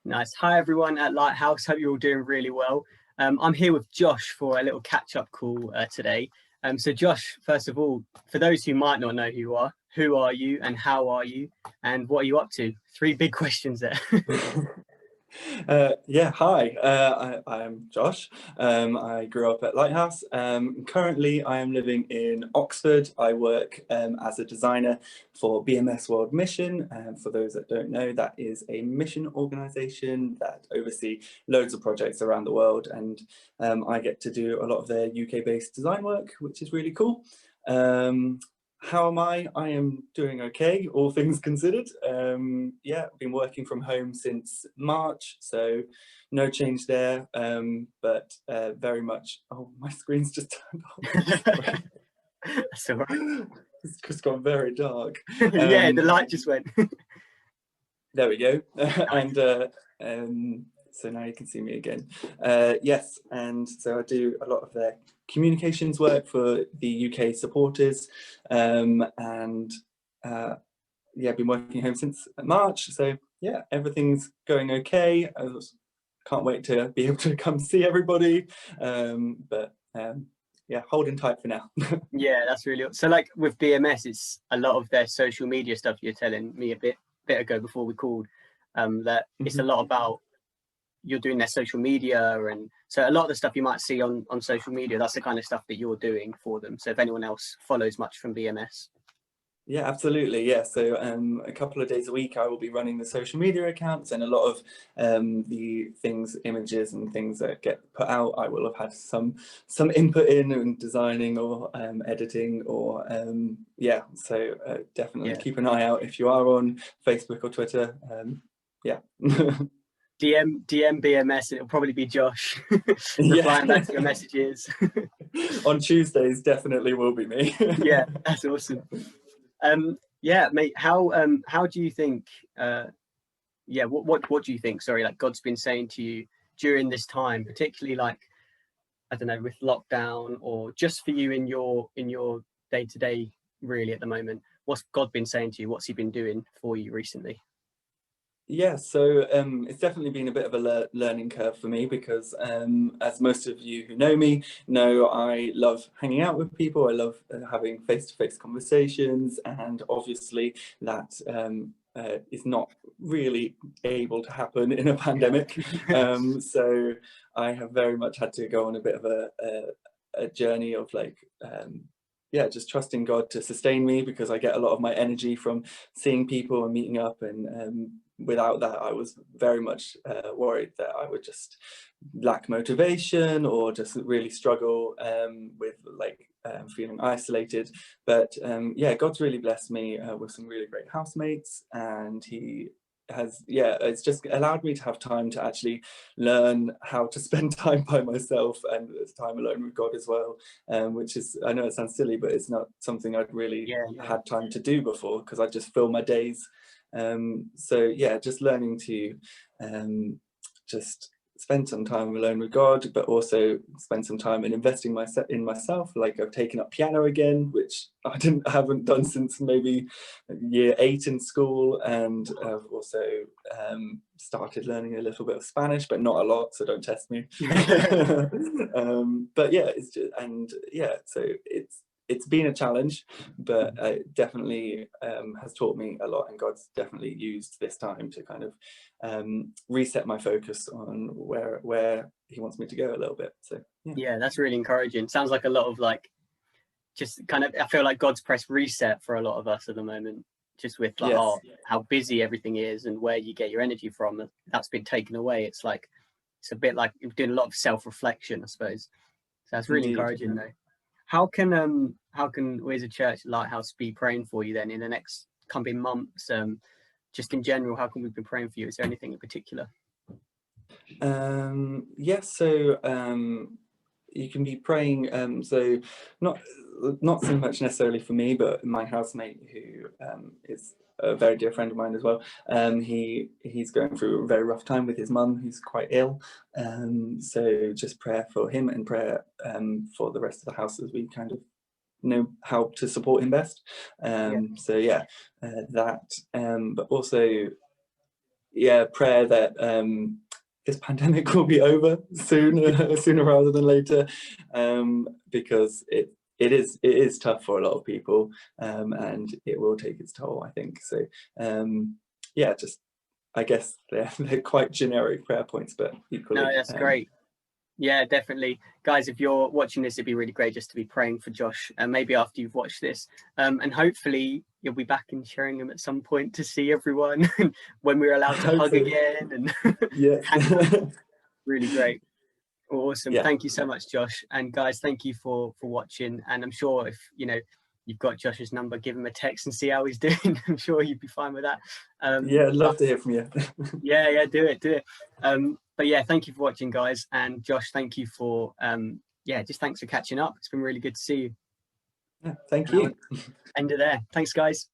Nice. Hi, everyone at Lighthouse. Hope you're all doing really well. I'm here with Josh for a little catch-up call today. So Josh, first of all, for those who might not know who are you and how are you and what are you up to? Three big questions there. Hi, I'm Josh. I grew up at Lighthouse. Currently, I am living in Oxford. I work as a designer for BMS World Mission. For those that don't know, that is a mission organisation that oversee loads of projects around the world, and I get to do a lot of their UK-based design work, which is really cool. How am I? I am doing okay, all things considered. Yeah, I've been working from home since March, so no change there, but very much, oh, my screen's just turned off. That's all right. It's just gone very dark. Yeah, the light just went. There we go. Nice. And so now you can see me again. Yes, and so I do a lot of their communications work for the UK supporters, and yeah, I've been working home since March, so yeah, everything's going okay. Can't wait to be able to come see everybody, but yeah, holding tight for now. Yeah, that's really so. Like with BMS, it's a lot of their social media stuff. You're telling me a bit ago before we called that it's a lot about you're doing their social media, and so a lot of the stuff you might see on social media, that's the kind of stuff that you're doing for them. So if anyone else follows much from BMS. Yeah, absolutely. Yeah, so a couple of days a week I will be running the social media accounts, and a lot of the things, images and things that get put out, I will have had some input in and designing or editing or yeah, so definitely keep an eye out if you are on Facebook or Twitter. Yeah. DM BMS, it'll probably be Josh replying back to your messages. On Tuesdays definitely will be me. Yeah, that's awesome. Yeah, mate, how do you think yeah, what do you think, sorry, like God's been saying to you during this time, particularly like, I don't know, with lockdown, or just for you in your day-to-day really at the moment? What's God been saying to you? What's he been doing for you recently? Yeah, so it's definitely been a bit of a learning curve for me, because as most of you who know me know, I love hanging out with people. I love having face-to-face conversations, and obviously that is not really able to happen in a pandemic. So I have very much had to go on a bit of a journey of like yeah, just trusting God to sustain me, because I get a lot of my energy from seeing people and meeting up, and without that I was very much worried that I would just lack motivation or just really struggle with like feeling isolated. But yeah, God's really blessed me with some really great housemates, and he has, yeah, it's just allowed me to have time to actually learn how to spend time by myself and time alone with God as well, which is, I know it sounds silly, but it's not something I'd really had time to do before, because I just fill my days. So yeah, just learning to just spend some time alone with God, but also spend some time in investing in myself. Like I've taken up piano again, which I haven't done since maybe year 8 in school, and I've also started learning a little bit of Spanish, but not a lot, so don't test me. But yeah, it's just, and yeah, so it's been a challenge, but it definitely has taught me a lot, and God's definitely used this time to kind of reset my focus on where he wants me to go a little bit. So yeah, that's really encouraging. Sounds like a lot of like, just kind of, I feel like God's pressed reset for a lot of us at the moment, just with like how busy everything is and where you get your energy from. That's been taken away. It's like, it's a bit like you're doing a lot of self-reflection, I suppose. So that's really encouraging though. How can we as a church, Lighthouse, be praying for you then in the next coming months? Just in general, how can we be praying for you? Is there anything in particular? Yes, so you can be praying, so not so much necessarily for me, but my housemate, who is a very dear friend of mine as well. He's going through a very rough time with his mum, who's quite ill. So just prayer for him, and prayer for the rest of the house, as we kind of know how to support him best. So yeah, that, but also, prayer that this pandemic will be over sooner rather than later, because it is tough for a lot of people, and it will take its toll, I think. So yeah, just, I guess they're quite generic prayer points, but equally. No, that's great. Yeah, definitely. Guys, if you're watching this, it'd be really great just to be praying for Josh, and maybe after you've watched this, and hopefully you'll be back in Sheringham at some point to see everyone when we're allowed to hug again. And yeah. Really great. Awesome. Yeah. Thank you so much, Josh. And guys, thank you for watching. And I'm sure if you've got Josh's number, give him a text and see how he's doing. I'm sure you'd be fine with that. Yeah, I'd love to hear from you. yeah, do it. But yeah, thank you for watching, guys. And Josh, thank you for just thanks for catching up. It's been really good to see you. Yeah, thank you. End it there. Thanks, guys.